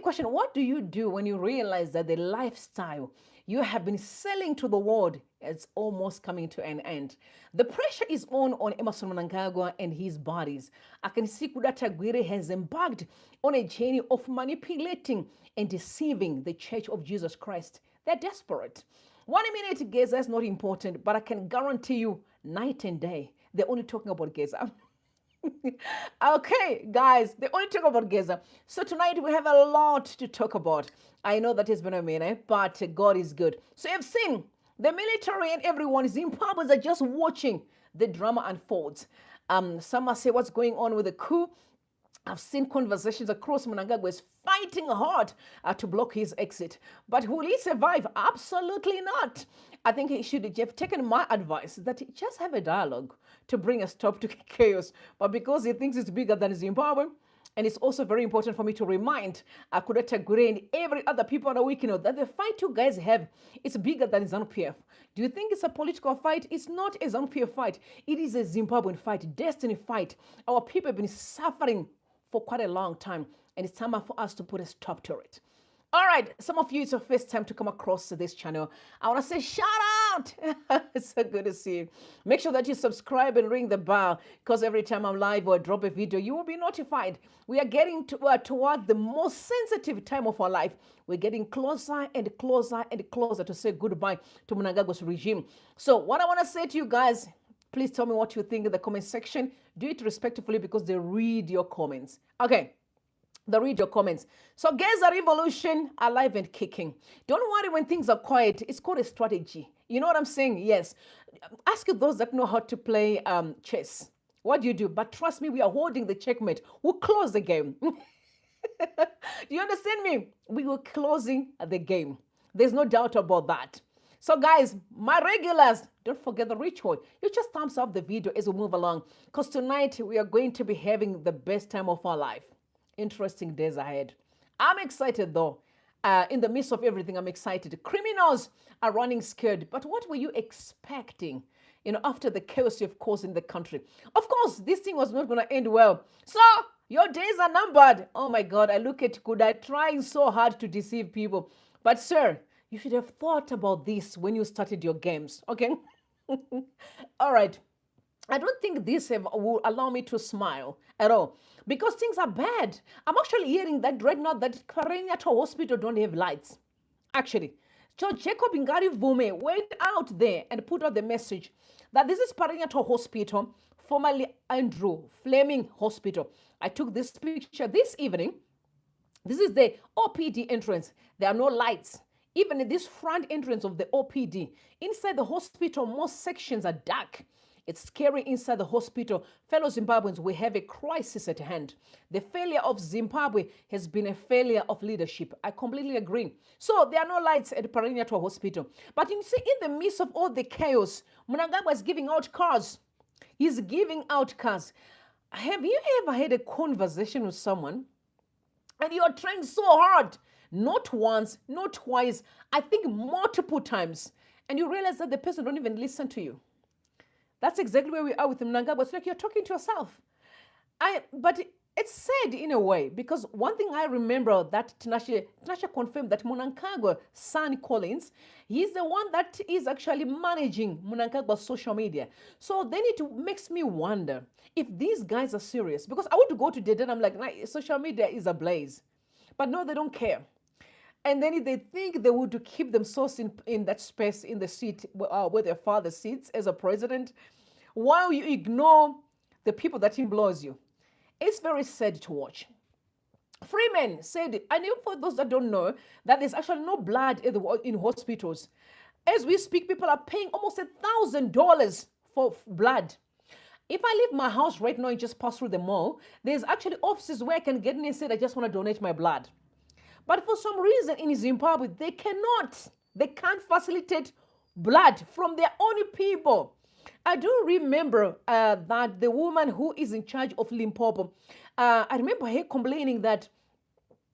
question, what do you do when you realize that the lifestyle you have been selling to the world is almost coming to an end? The pressure is on Emerson Mnangagwa and his bodies. I can see Kuda has embarked on a journey of manipulating and deceiving the Church of Jesus Christ. They're desperate. 1 minute GEZA is not important, but I can guarantee you night and day, they're only talking about GEZA. Okay, guys, they only talk about GEZA. So tonight we have a lot to talk about. I know that it's been a minute, but God is good. So you've seen the military and everyone, Zimbabweans are just watching the drama unfolds. Some must say what's going on with the coup. I've seen conversations across. Mnangagwa is fighting hard to block his exit. But will he survive? Absolutely not. I think he should have taken my advice that just have a dialogue to bring a stop to chaos. But because he thinks it's bigger than Zimbabwe, and it's also very important for me to remind Kuda and every other people on the weekend that the fight you guys have is bigger than ZANU-PF. Do you think it's a political fight? It's not a ZANU-PF fight. It is a Zimbabwean fight, destiny fight. Our people have been suffering for quite a long time, and it's time for us to put a stop to it. All right, some of you, it's your first time to come across this channel. I want to say shout out. It's so good to see you. Make sure that you subscribe and ring the bell, because every time I'm live or drop a video, you will be notified. We are getting toward the most sensitive time of our life. We're getting closer and closer and closer to say goodbye to Mnangagwa's regime. So what I want to say to you guys, please tell me what you think in the comment section. Do it respectfully because they read your comments. Okay, they read your comments. So GEZA revolution, alive and kicking. Don't worry when things are quiet. It's called a strategy. You know what I'm saying? Yes. Ask those that know how to play chess. What do you do? But trust me, we are holding the checkmate. We'll close the game. Do you understand me? We were closing the game. There's no doubt about that. So guys, my regulars, don't forget the ritual. You just thumbs up the video as we move along, because tonight we are going to be having the best time of our life. Interesting days ahead. I'm excited though. In the midst of everything, I'm excited. Criminals are running scared. But what were you expecting, after the chaos you've caused in the country? Of course, this thing was not going to end well. So your days are numbered. Oh my God, I look at Kuda trying so hard to deceive people. But sir, you should have thought about this when you started your games, okay? All right. I don't think this will allow me to smile at all because things are bad. I'm actually hearing that right now that Perinatal Hospital don't have lights. Actually, so Jacob Ngari Vume went out there and put out the message that this is Perinatal Hospital, formerly Andrew Fleming Hospital. I took this picture this evening. This is the OPD entrance. There are no lights. Even in this front entrance of the OPD, inside the hospital, most sections are dark. It's scary inside the hospital. Fellow Zimbabweans, we have a crisis at hand. The failure of Zimbabwe has been a failure of leadership. I completely agree. So there are no lights at Perinatal Hospital. But you see, in the midst of all the chaos, Mnangagwa is giving out cars. He's giving out cars. Have you ever had a conversation with someone and you're trying so hard? Not once, not twice, I think multiple times. And you realize that the person don't even listen to you. That's exactly where we are with Mnangagwa. It's like you're talking to yourself. But it's sad in a way, because one thing I remember that Tinashe confirmed that Mnangagwa's son Collins, he's the one that is actually managing Mnangagwa's social media. So then it makes me wonder if these guys are serious. Because I want to go to Dede and I'm like, nah, social media is ablaze. But no, they don't care. And then they think they would keep themselves in that space, in the seat where their father sits as a president, while you ignore the people that employs you. It's very sad to watch. Freeman said, and even for those that don't know, that there's actually no blood in hospitals. As we speak, people are paying almost $1,000 for blood. If I leave my house right now and just pass through the mall, there's actually offices where I can get in and say, I just want to donate my blood. But for some reason in Zimbabwe, they cannot. They can't facilitate blood from their own people. I do remember that the woman who is in charge of Limpopo, I remember her complaining that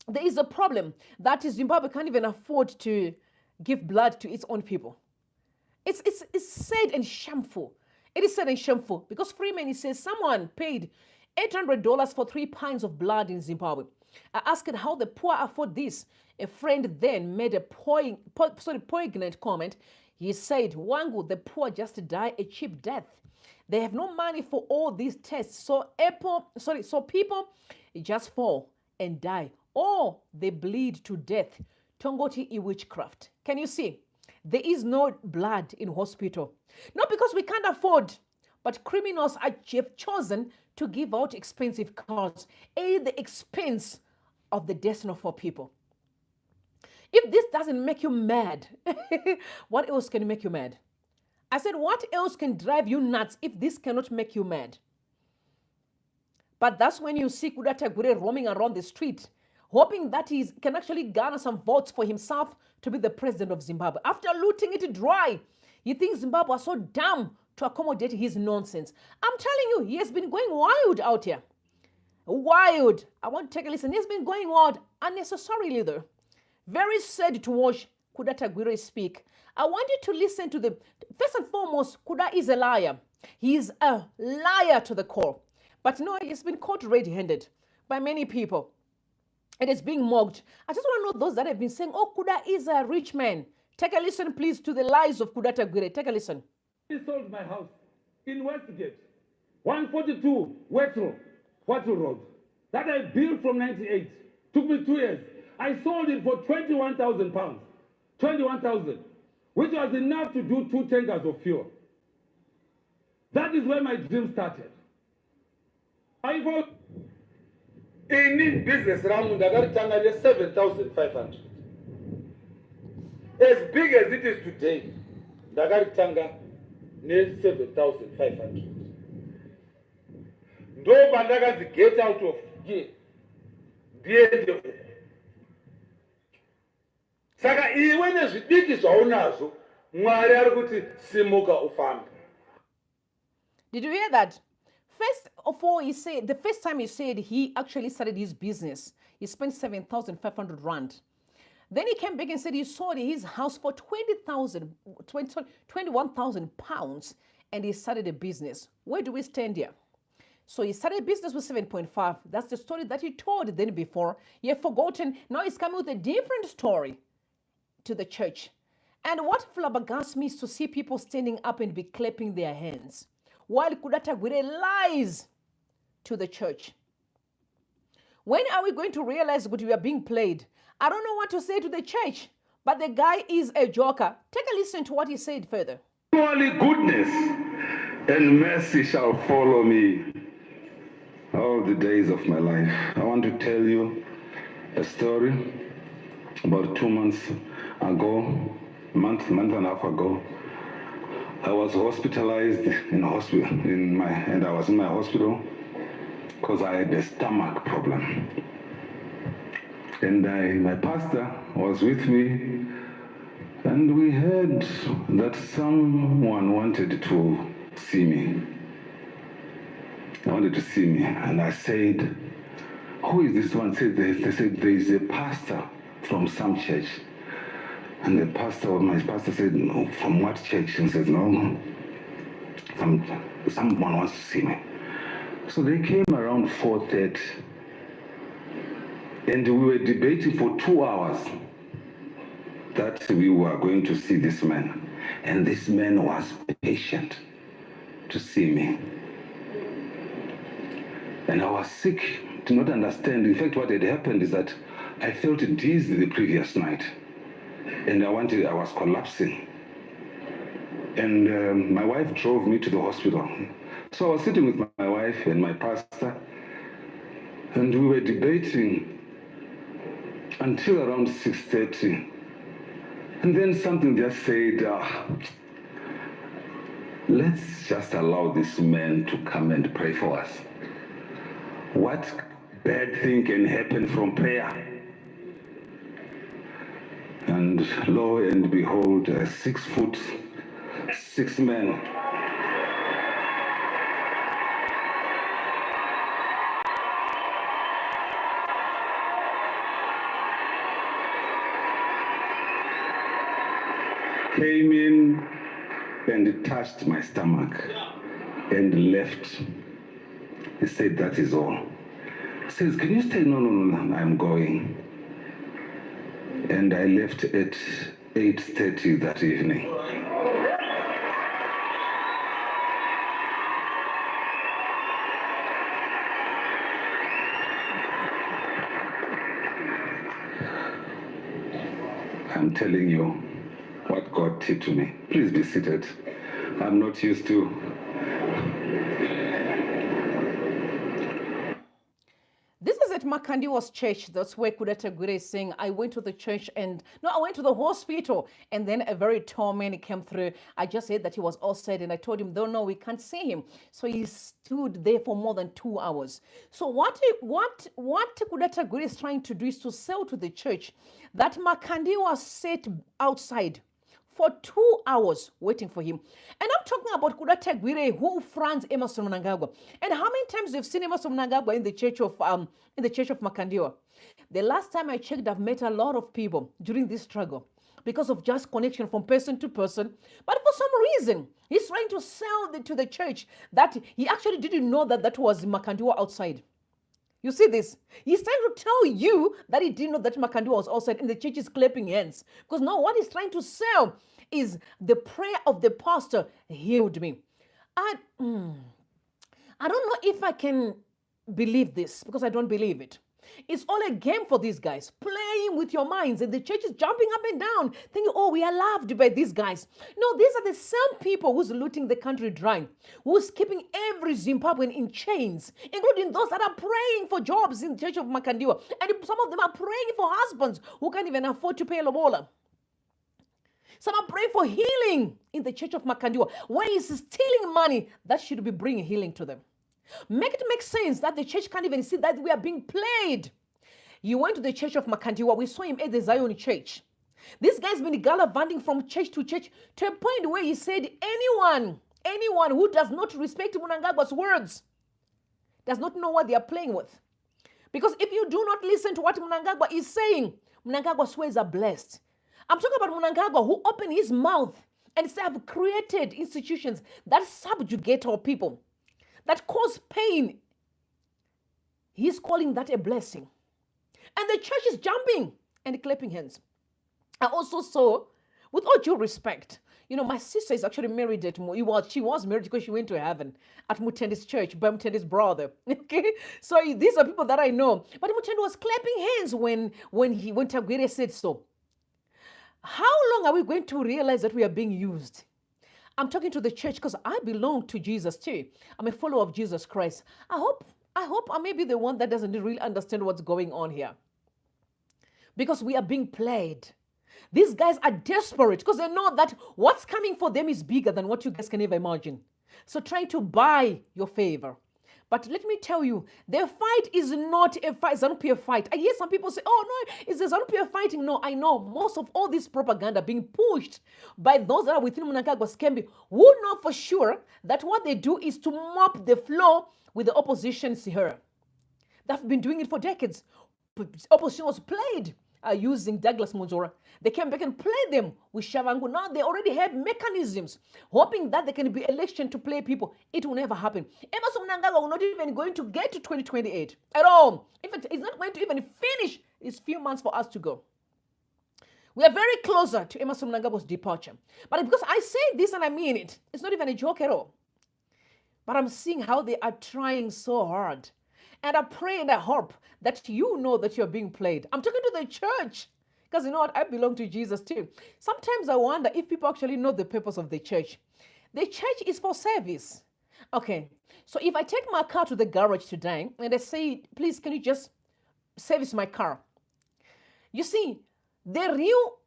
there is a problem that Zimbabwe can't even afford to give blood to its own people. It's sad and shameful. It is sad and shameful because Freeman, he says someone paid $800 for 3 pints of blood in Zimbabwe. I asked how the poor afford this. A friend then made a poignant comment. He said, Wangu, the poor just die a cheap death. They have no money for all these tests. So people just fall and die. Or they bleed to death. Tongoti i witchcraft. Can you see? There is no blood in hospital. Not because we can't afford, but criminals have chosen to give out expensive cars at the expense of the destiny for people. If this doesn't make you mad, what else can make you mad? I said, what else can drive you nuts if this cannot make you mad? But that's when you see Kuda Tagure roaming around the street, hoping that he can actually garner some votes for himself to be the president of Zimbabwe. After looting it dry, he thinks Zimbabwe was so dumb to accommodate his nonsense. I'm telling you, he has been going wild out here. Wild. I want to take a listen. He has been going wild unnecessarily, though. Very sad to watch Kuda Tagwire speak. I want you to listen to the... First and foremost, Kuda is a liar. He is a liar to the core. But no, he's been caught red-handed by many people. It is being mocked. I just want to know those that have been saying, oh, Kuda is a rich man. Take a listen, please, to the lies of Kuda Tagwire. Take a listen. He sold my house in Westgate, 142 Wetro Road, that I built from 98. Took me 2 years. I sold it for 21,000 pounds. 21,000, which was enough to do 2 tankers of fuel. That is where my dream started. I bought any business around Mnangagwa 7,500. As big as it is today, Mnangagwa needs 7,500. Nobody get out of here. Saka iwe nezvidiki zvaunazo Mwari ari kuti simuka ufambe. Did you hear that? First of all, he said, the first time he said he actually started his business, he spent 7,500 rand. Then he came back and said he sold his house for 21,000 pounds and he started a business. Where do we stand here? So he started a business with 7.5. That's the story that he told then before. He had forgotten. Now he's coming with a different story to the church. And what flabbergasts me is to see people standing up and be clapping their hands while Kuda Tagwire lies to the church. When are we going to realize that we are being played? I don't know what to say to the church, but the guy is a joker. Take a listen to what he said further. Surely goodness and mercy shall follow me all the days of my life. I want to tell you a story. About 2 months ago, month and a half ago, I was hospitalized and I was in my hospital because I had a stomach problem. And my pastor was with me, and we heard that someone wanted to see me. And I said, who is this one? They said, there is a pastor from some church. And my pastor said, no, from what church? And said, no, someone wants to see me. So they came around 4:30, and we were debating for 2 hours that we were going to see this man. And this man was patient to see me. And I was sick, to not understand. In fact, what had happened is that I felt dizzy the previous night, and I was collapsing. And my wife drove me to the hospital. So I was sitting with my wife and my pastor, and we were debating until around 6:30. And then something just said, let's just allow this man to come and pray for us. What bad thing can happen from prayer? And lo and behold, a 6'6" man came in and touched my stomach and left. He said, that is all. says, can you stay? No, I'm going. And I left at 8:30 that evening. I'm telling you what God did to me. Please be seated. I'm not used to. This is at Makandiwa's church. That's where Kuda is saying, I went to the church I went to the hospital, and then a very tall man came through. I just said that he was outside, and I told him, no, we can't see him. So he stood there for more than 2 hours. So what Kuda is trying to do is to sell to the church that Makandiwa sat outside for 2 hours waiting for him. And I'm talking about Kuda Tagwire, who fronts Emerson Mnangagwa. And how many times you've seen Emerson Mnangagwa in the church of Makandiwa? The last time I checked, I've met a lot of people during this struggle because of just connection from person to person. But for some reason, he's trying to sell to the church that he actually didn't know that was Makandiwa outside. You see this? He's trying to tell you that he didn't know that Makandiwa was outside and the church is clapping hands. Because now what he's trying to sell is the prayer of the pastor healed me. I don't know if I can believe this because I don't believe it. It's all a game for these guys, playing with your minds, and the church is jumping up and down, thinking, oh, we are loved by these guys. No, these are the same people who's looting the country dry, who's keeping every Zimbabwean in chains, including those that are praying for jobs in the church of Makandiwa. And some of them are praying for husbands who can't even afford to pay lobola. Some are praying for healing in the church of Makandiwa, where he's stealing money that should be bringing healing to them. Make it make sense that the church can't even see that we are being played. You went to the church of Makandiwa. We saw him at the Zion church. This guy's been gallivanting from church to church to a point where he said anyone who does not respect Mnangagwa's words does not know what they are playing with. Because if you do not listen to what Mnangagwa is saying, Mnangagwa's words are blessed. I'm talking about Mnangagwa, who opened his mouth and said, I've created institutions that subjugate our people, that cause pain. He's calling that a blessing. And the church is jumping and clapping hands. I also saw, with all due respect, my sister is actually married at, she was married because she went to heaven at Mutendi's church by Mutendi's brother. Okay? So these are people that I know. But Mutendi was clapping hands when Tagwire said so. How long are we going to realize that we are being used? I'm talking to the church because I belong to Jesus too. I'm a follower of Jesus Christ. I hope I may be the one that doesn't really understand what's going on here. Because we are being played. These guys are desperate because they know that what's coming for them is bigger than what you guys can ever imagine. So trying to buy your favor. But let me tell you, their fight is not a fight, ZANU-PF fight. I hear some people say, oh no, it's a ZANU-PF fighting. No, I know most of all this propaganda being pushed by those that are within Mnangagwa's camp who know for sure that what they do is to mop the floor with the opposition's here. They've been doing it for decades. Opposition was played using Douglas Munzora. They came back and played them with Shavangu. Now they already have mechanisms, hoping that there can be election to play people. It will never happen. Emerson Mnangagwa will not even going to get to 2028 at all. In fact, it's not going to even finish. It's few months for us to go. We are very closer to Emerson Mnangagwa's departure. But because I say this and I mean it, it's not even a joke at all. But I'm seeing how they are trying so hard. And I pray and I hope that you know that you're being played. I'm talking to the church. Because you know what? I belong to Jesus too. Sometimes I wonder if people actually know the purpose of the church. The church is for service. Okay. So if I take my car to the garage today and I say, please, can you just service my car? You see, the real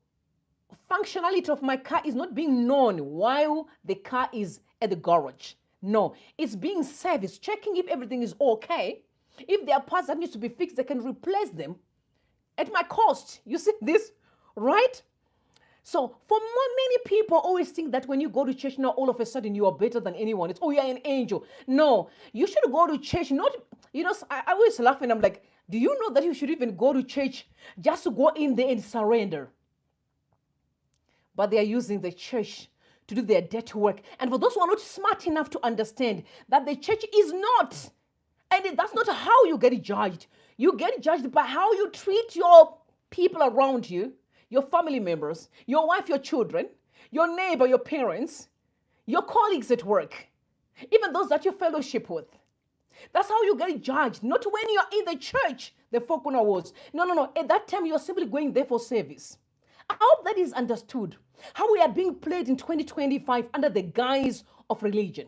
functionality of my car is not being known while the car is at the garage. No, it's being serviced, checking if everything is okay. If there are parts that need to be fixed, they can replace them at my cost. You see this, right? So for many people always think that when you go to church now, all of a sudden you are better than anyone. It's, oh, you're an angel. No, you should go to church, not, I always laugh and I'm like, do you know that you should even go to church just to go in there and surrender? But they are using the church to do their dirty work. And for those who are not smart enough to understand that the church is not, and that's not how you get judged. You get judged by how you treat your people around you, your family members, your wife, your children, your neighbor, your parents, your colleagues at work, even those that you fellowship with. That's how you get judged. Not when you're in the church, the four corner walls. No, no, no. At that time, you're simply going there for service. I hope that is understood. How we are being played in 2025 under the guise of religion.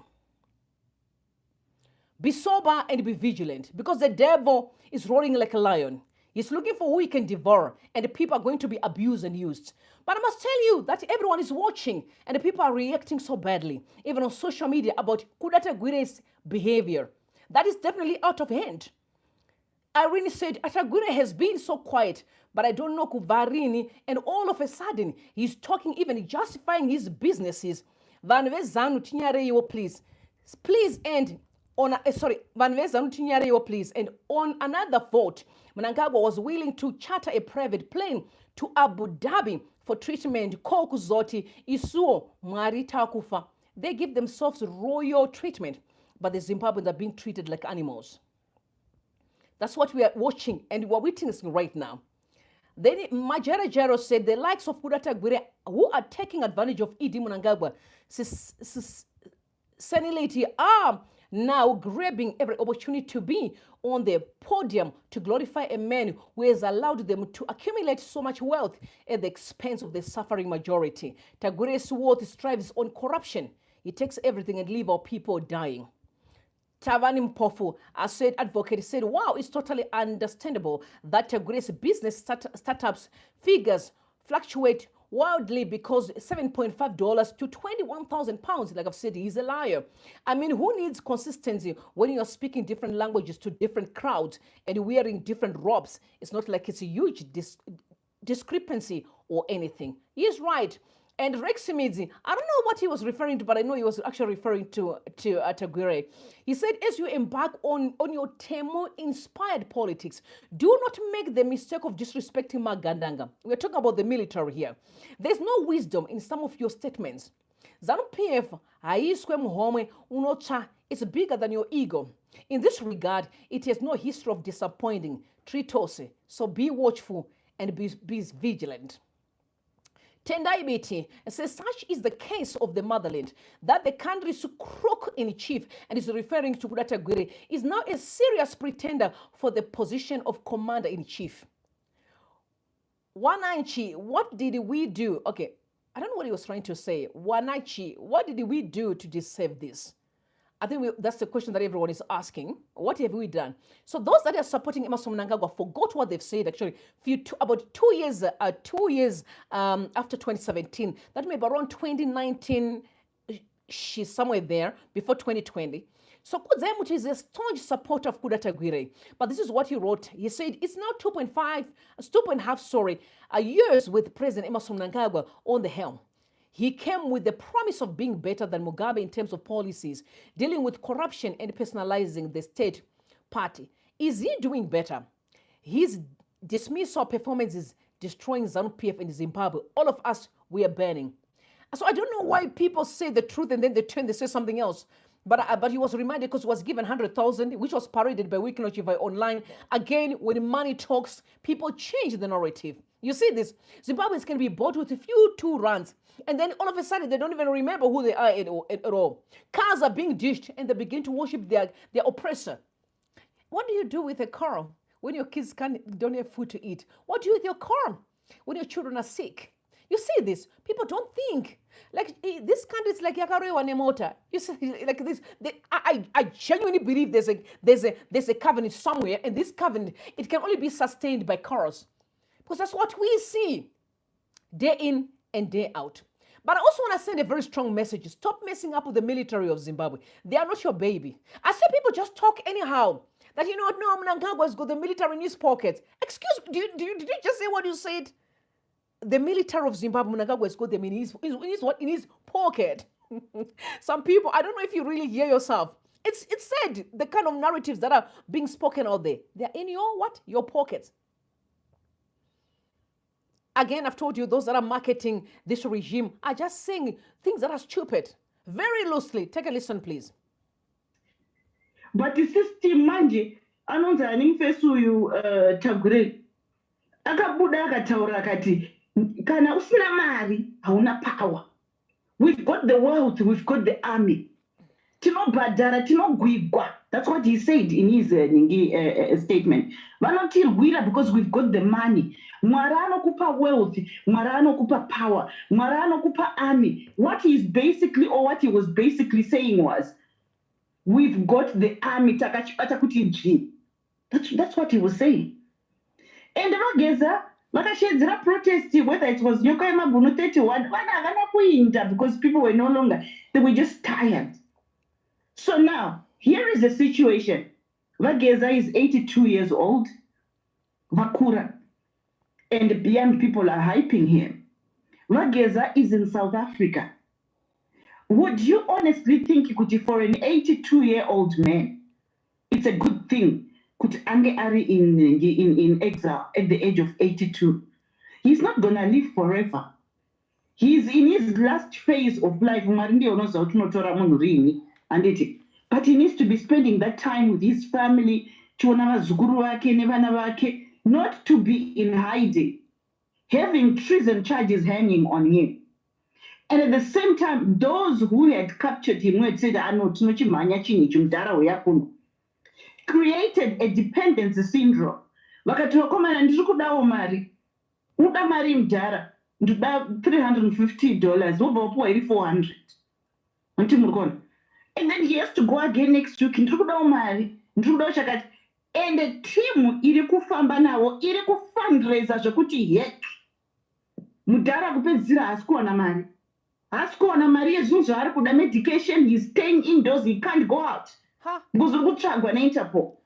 Be sober and be vigilant, because the devil is roaring like a lion. He's looking for who he can devour, and the people are going to be abused and used. But I must tell you that everyone is watching, and the people are reacting so badly, even on social media, about Kuda behavior. That is definitely out of hand. Irene said, Atagure has been so quiet, but I don't know Kuvarini, and all of a sudden, he's talking, even justifying his businesses. Van Vezanu Tinyareyo, please. Please end on, Van Vezanu Tinyareyo, please. And on another vote, Mnangagwa was willing to charter a private plane to Abu Dhabi for treatment. Koku Zoti, Isuo, Marita Kufa. They give themselves royal treatment, but the Zimbabweans are being treated like animals. That's what we are watching and we're witnessing right now. Then Majera Jero said the likes of Kuda who are taking advantage of Idi Mnangagwa senility are now grabbing every opportunity to be on the podium to glorify a man who has allowed them to accumulate so much wealth at the expense of the suffering majority. Tagure's worth strives on corruption. He takes everything and leaves our people dying. Tavani Mpofu, a said advocate, said, wow, it's totally understandable that Tagure's business startups figures fluctuate wildly, because $7.5 to £21,000, like I've said, he's a liar. I mean, who needs consistency when you're speaking different languages to different crowds and wearing different robes? It's not like it's a huge discrepancy or anything. He's right. And Rex Simidzi, I don't know what he was referring to, but I know he was actually referring to Tagore. He said, as you embark on your Temu-inspired politics, do not make the mistake of disrespecting Magandanga. We're talking about the military here. There's no wisdom in some of your statements. ZANU-PF, it's bigger than your ego. In this regard, it has no history of disappointing Tritose. So be watchful and be vigilant. Tendai Biti says such is the case of the motherland, that the country's crook in chief, and is referring to Kuda Tagore, is now a serious pretender for the position of commander in chief. Wananchi, what did we do? Okay, I don't know what he was trying to say. Wananchi, what did we do to deserve this? I think that's the question that everyone is asking. What have we done? So those that are supporting Emmerson Mnangagwa forgot what they've said actually about 2 years after 2017. That may be around 2019, she's somewhere there, before 2020. So Kudzemuthi is a staunch supporter of Kuda Tagore. But this is what he wrote. He said, it's now 2.5 years with President Emmerson Mnangagwa on the helm. He came with the promise of being better than Mugabe in terms of policies, dealing with corruption and personalizing the state party. Is he doing better? His dismissal performance is destroying ZANU-PF in Zimbabwe. All of us, we are burning. So I don't know why people say the truth and then they say something else. But he was reminded because he was given 100,000, which was paraded by Wikinochivai online. Again, when money talks, people change the narrative. You see this? Zimbabweans can be bought with a few 2 rands, and then all of a sudden they don't even remember who they are at all. Cars are being dished, and they begin to worship their oppressor. What do you do with a car when your kids don't have food to eat? What do you do with your car when your children are sick? You see this? People don't think. Like this country is like Yakarewa Nemota. You see, like this. I genuinely believe there's a covenant somewhere, and this covenant, it can only be sustained by cars. Because that's what we see day in and day out. But I also want to send a very strong message. Stop messing up with the military of Zimbabwe. They are not your baby. I see people just talk anyhow. That, you know what, no, Mnangagwa has got the military in his pocket. Excuse me, did you just say what you said? The military of Zimbabwe, Mnangagwa has got them in his pocket. Some people, I don't know if you really hear yourself. It's said, the kind of narratives that are being spoken out there, they're in your pockets. Again, I've told you, those that are marketing this regime are just saying things that are stupid. Very loosely. Take a listen, please. But the system, manje, anonzi aningfesi uyu Tagore akabuda akataura akati kana usina mari hauna power. We've got the wealth, we've got the army. Tinobhadhara, tinogwigwa. That's what he said in his statement. Vanotirwira because we've got the money. Mwari anokupa wealth, Mwari anokupa power, Mwari anokupa army. What he was basically saying was, we've got the army. That's what he was saying. And vageza vakashedzera protest, whether it was nyoka yemabhunu 31, vana havana kuinda because people were no longer, they were just tired. So now, here is the situation. Vageza is 82 years old, Vakura, and the young people are hyping him. Vageza is in South Africa. Would you honestly think for an 82-year-old man, it's a good thing could Ange Ari in exile at the age of 82? He's not gonna live forever. He's in his last phase of life. But he needs to be spending that time with his family, not to be in hiding, having treason charges hanging on him. And at the same time, those who had captured him, who had said, created a dependency syndrome. Vakati vakomana ndiri kudawo mari, uda mari mudhara, ndoda $350, wobva wapuwa iri 400. Nti murikona. And then he has to go again next week, ndiri kudawo mari, ndiri kudawo chakati. And the team iri kufamba nawo, iri kufundraiser zvokuti heck. Mudhara kupedzisira haasi kuwana mari. Haasi kuwana mari yezvinhu zvaari kuda medication, he's staying indoors, he can't go out. Because Interpol.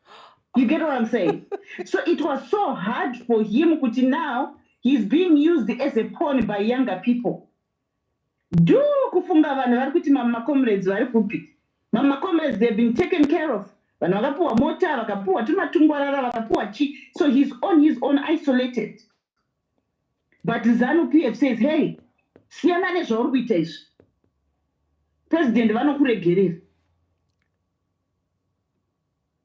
You get what I'm saying? So it was so hard for him, but now he's being used as a pawn by younger people. Do kufunga vanhu vari kuti mama comrades vari kupi. Mama comrades, they've been taken care of. Vanhu vakapuwa mota, vakapuwa tumatungwarara, vakapuwa chi. So he's on his own, isolated. But ZANU-PF says, hey, siyana nezvauri kuita izvi. President vanokuregerera.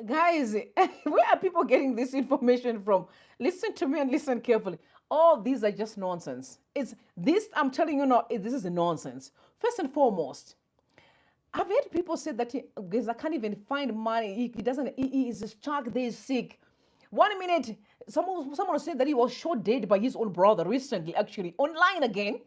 Guys, where are people getting this information from? Listen to me and listen carefully. All these are just nonsense. It's this, I'm telling you now, this is a nonsense. First and foremost, I've heard people say that GEZA can't even find money. He is stuck, they is sick. 1 minute, someone said that he was shot dead by his own brother recently, actually, online again.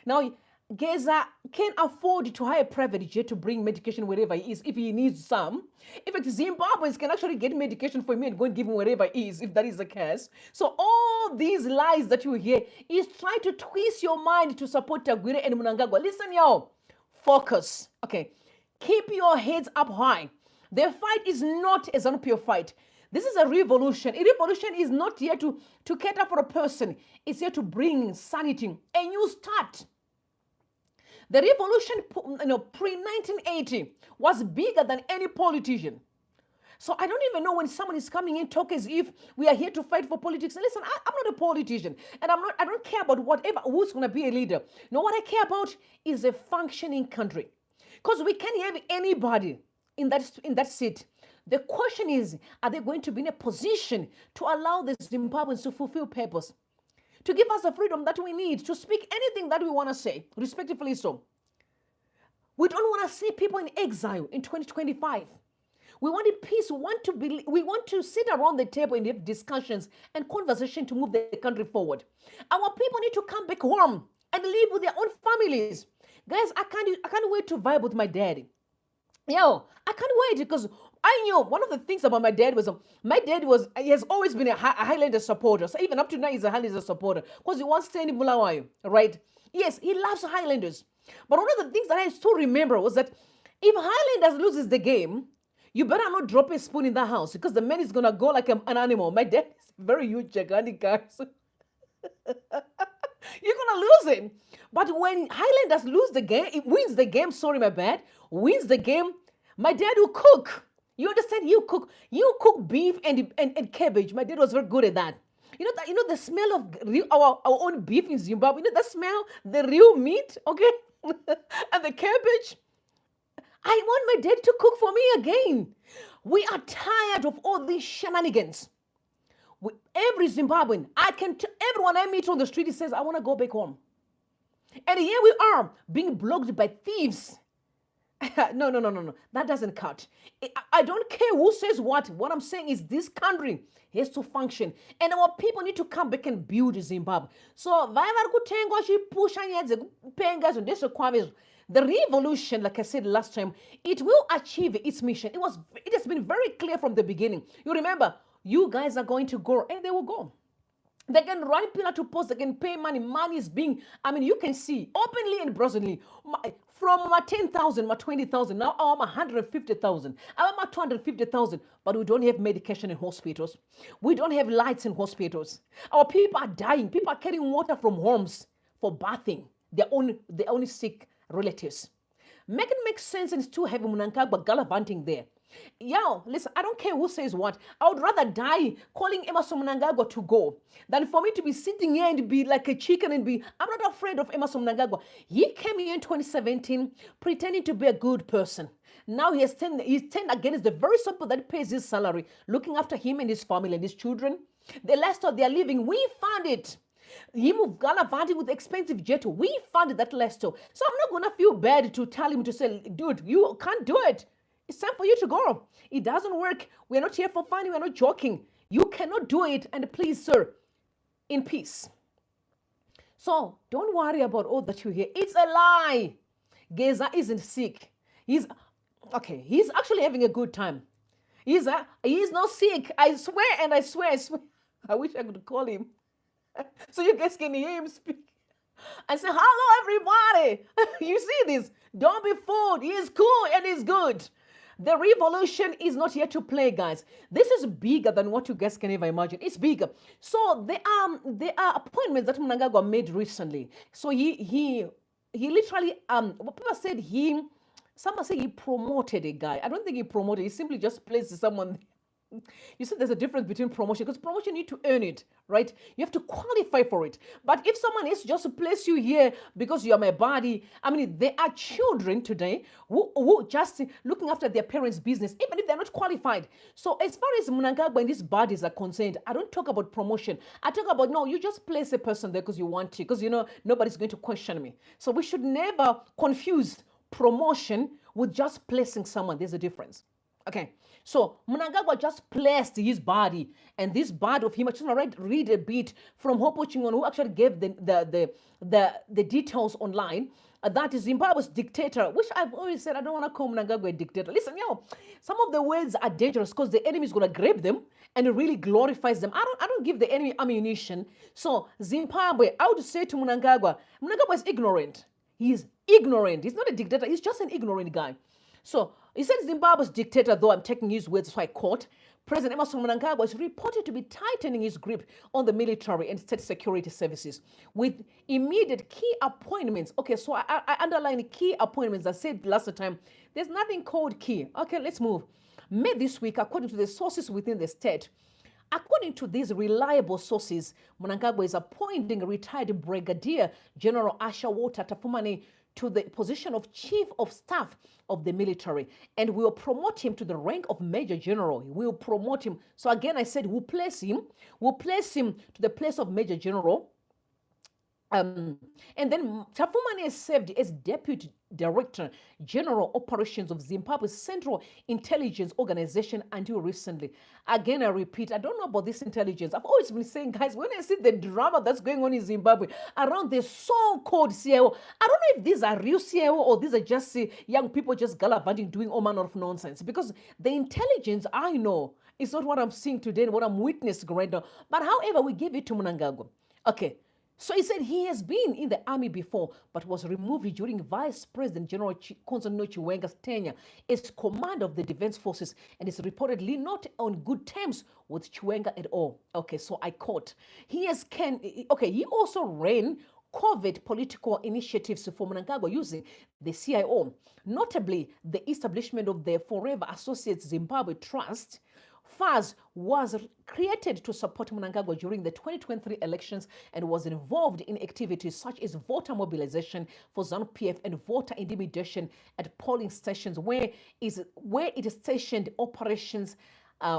Now, GEZA can afford to hire a private jet to bring medication wherever he is if he needs some. In fact, Zimbabweans can actually get medication for him and go and give him wherever he is, if that is the case. So all these lies that you hear is trying to twist your mind to support Tagore and Mnangagwa. Listen, y'all. Focus. Okay. Keep your heads up high. The fight is not a ZANU-PF fight. This is a revolution. A revolution is not here to cater for a person. It's here to bring sanity, a new start. The revolution, pre-1980 was bigger than any politician. So I don't even know when someone is coming in, talk as if we are here to fight for politics. And listen, I'm not a politician, and I don't care about who's going to be a leader. No, what I care about is a functioning country, because we can't have anybody in that seat. The question is, are they going to be in a position to allow the Zimbabweans to fulfill purpose? To give us the freedom that we need to speak anything that we want to say, respectively so. We don't want to see people in exile in 2025. We want peace. We want to sit around the table and have discussions and conversation to move the country forward. Our people need to come back home and live with their own families. Guys, I can't wait to vibe with my daddy. I can't wait, because I knew one of the things about my dad was he has always been a Highlander supporter. So even up to now, he's a Highlander supporter because he wants to in Bulawayo, right? Yes, he loves Highlanders. But one of the things that I still remember was that if Highlanders loses the game, you better not drop a spoon in the house, because the man is going to go like an animal. My dad is very huge, gigantic guy. So you're going to lose him. But when Highlanders lose the game, it wins the game, wins the game, my dad will cook. You understand? You cook beef and cabbage. My dad was very good at that. You know the smell of our own beef in Zimbabwe. You know the smell, the real meat, okay, and the cabbage. I want my dad to cook for me again. We are tired of all these shenanigans. Every Zimbabwean, everyone I meet on the street, he says, I want to go back home. And here we are being blocked by thieves. No. That doesn't cut. I don't care who says what. What I'm saying is this country has to function. And our people need to come back and build Zimbabwe. So, the revolution, like I said last time, it will achieve its mission. It has been very clear from the beginning. You remember, you guys are going to go, and they will go. They can run pillar to post, they can pay money. Money is being, you can see openly and brazenly. From 10,000, 20,000, now I'm 150,000. I'm 250,000, but we don't have medication in hospitals. We don't have lights in hospitals. Our people are dying. People are carrying water from homes for bathing their only sick relatives. Make it make sense and still have Mnangagwa gallivanting there. Yo, listen, I don't care who says what. I would rather die calling Emerson Mnangagwa to go than for me to be sitting here and be like a chicken and be, I'm not afraid of Emerson Mnangagwa. He came here in 2017 pretending to be a good person. Now he's turned against the very simple that pays his salary, looking after him and his family and his children. The lifestyle they are living, we fund it. Him gallivanting with expensive jet, we funded that lifestyle. So I'm not going to feel bad to tell him to say, dude, you can't do it. It's time for you to go. It doesn't work. We're not here for fun. We're not joking. You cannot do it. And please, sir, in peace. So don't worry about all that you hear. It's a lie. GEZA isn't sick. He's actually having a good time. He's not sick. I swear and I swear. I wish I could call him so you guys can hear him speak. I say, hello, everybody. You see this? Don't be fooled. He is cool and he's good. The revolution is not here to play, guys. This is bigger than what you guys can ever imagine. It's bigger. So there are appointments that Mnangagwa made recently. So he literally what people said someone said he promoted a guy. I don't think he promoted. He simply just placed someone. You see, there's a difference between promotion, because promotion, you need to earn it, right? You have to qualify for it. But if someone is just to place you here because you're my body, there are children today who just looking after their parents' business, even if they're not qualified. So as far as Mnangagwa and these bodies are concerned, I don't talk about promotion. I talk about, no, you just place a person there because you want to, because nobody's going to question me. So we should never confuse promotion with just placing someone. There's a difference. Okay, so Mnangagwa just placed his body, and this body of him, I just want to read a bit from Hopo Chingon, who actually gave the details online. That is Zimbabwe's dictator, which I've always said, I don't want to call Mnangagwa a dictator. Listen, some of the words are dangerous because the enemy is going to grab them and it really glorifies them. I don't give the enemy ammunition. So Zimbabwe, I would say to Mnangagwa is ignorant. He's ignorant. He's not a dictator. He's just an ignorant guy. So he said Zimbabwe's dictator, though I'm taking his words, so I quote, President Emerson Mnangagwa is reported to be tightening his grip on the military and state security services with immediate key appointments. Okay, so I underline key appointments. I said last time, there's nothing called key. Okay, let's move. Made this week, according to the sources within the state. According to these reliable sources, Mnangagwa is appointing retired Brigadier General Asha Walter Tafumane to the position of Chief of Staff of the military, and we will promote him to the rank of Major General. We will promote him. So again, I said we'll place him to the place of Major General. And then Tafumane served as Deputy Director General Operations of Zimbabwe's Central Intelligence Organization until recently. Again, I repeat, I don't know about this intelligence. I've always been saying, guys, when I see the drama that's going on in Zimbabwe around the so-called CIO, I don't know if these are real CIO or these are just young people just gallivanting, doing all manner of nonsense. Because the intelligence I know is not what I'm seeing today and what I'm witnessing right now. But however, we give it to Mnangagwa. Okay. So he said he has been in the army before, but was removed during Vice President General Constantino Chiwenga's tenure as commander of the defense forces, and is reportedly not on good terms with Chiwenga at all. Okay, so I quote, he also ran covert political initiatives for Mnangagwa using the CIO, notably the establishment of the Forever Associates Zimbabwe Trust FAS was created to support Mnangagwa during the 2023 elections and was involved in activities such as voter mobilization for ZANU-PF and voter intimidation at polling stations where it stationed operations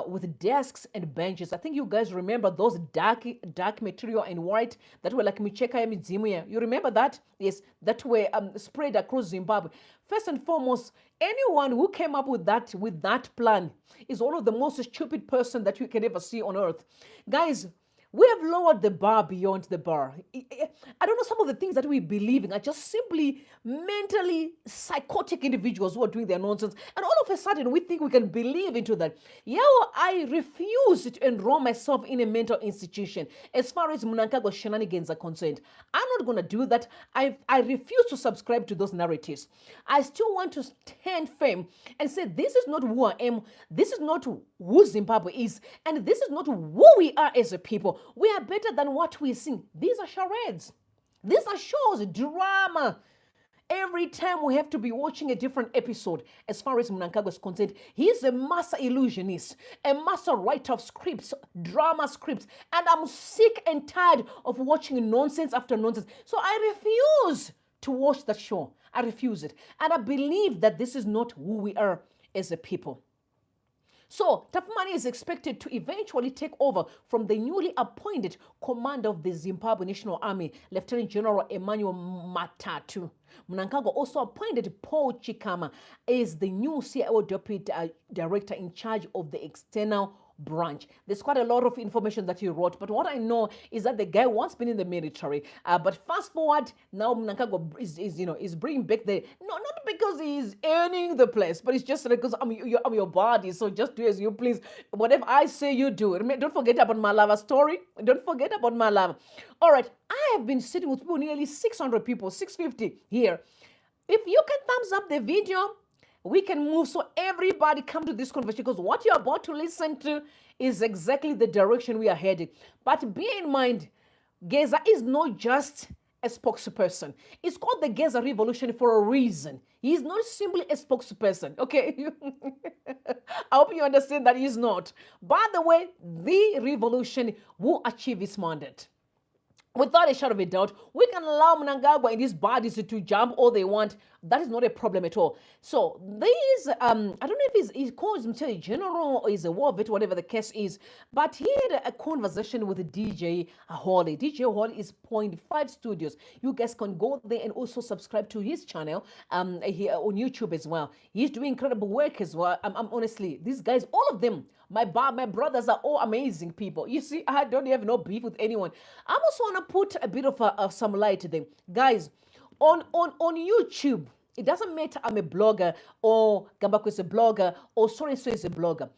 with desks and benches. I think you guys remember those dark material and white that were like Micheka Midzimuya. You remember that? Yes, that were spread across Zimbabwe. First and foremost, anyone who came up with that plan is one of the most stupid person that you can ever see on earth. Guys, we have lowered the bar beyond the bar. I don't know, some of the things that we believe in are just simply mentally psychotic individuals who are doing their nonsense. And all of a sudden, we think we can believe into that. Yeah, I refuse to enroll myself in a mental institution as far as Mnangagwa shenanigans are concerned. I'm not going to do that. I refuse to subscribe to those narratives. I still want to stand firm and say, this is not who I am. This is not who Zimbabwe is. And this is not who we are as a people. We are better than what we sing. These are charades. These are shows, drama. Every time we have to be watching a different episode as far as Mnangagwa is concerned. He's a master illusionist, a master writer of scripts, drama scripts. And I'm sick and tired of watching nonsense after nonsense. So I refuse to watch that show. I refuse it. And I believe that this is not who we are as a people. So, Tapumani is expected to eventually take over from the newly appointed commander of the Zimbabwe National Army, Lieutenant General Emmanuel Matatu. Mnangagwa also appointed Paul Chikama as the new CIO Deputy Director in charge of the external branch. There's quite a lot of information that he wrote, but what I know is that the guy once been in the military. But fast forward, now Mnangagwa is bringing back the not because he's earning the place, but it's just because I'm your body. So just do as you please. Whatever I say, you do. Don't forget about my lava story. Don't forget about my lava. All right, I have been sitting with people, nearly 600 people, 650 here. If you can thumbs up the video, we can move so everybody come to this conversation, because what you're about to listen to is exactly the direction we are heading. But bear in mind, GEZA is not just a spokesperson. It's called the GEZA Revolution for a reason. He's not simply a spokesperson, okay? I hope you understand that he's not. By the way, the revolution will achieve its mandate. Without a shadow of a doubt, we can allow Mnangagwa and his bodies to jump all they want. That is not a problem at all. So these, I don't know if he calls himself a general or he's a war vet, whatever the case is, but he had a conversation with DJ Holly. DJ Holly is 0.5 Studios. You guys can go there and also subscribe to his channel here on YouTube as well. He's doing incredible work as well. I'm honestly, these guys, all of them, my brothers are all amazing people. You see, I don't have no beef with anyone. I also want to put a bit of some light to them. Guys, on YouTube, it doesn't matter I'm a blogger or Gambako is a blogger or so-and-so is a blogger.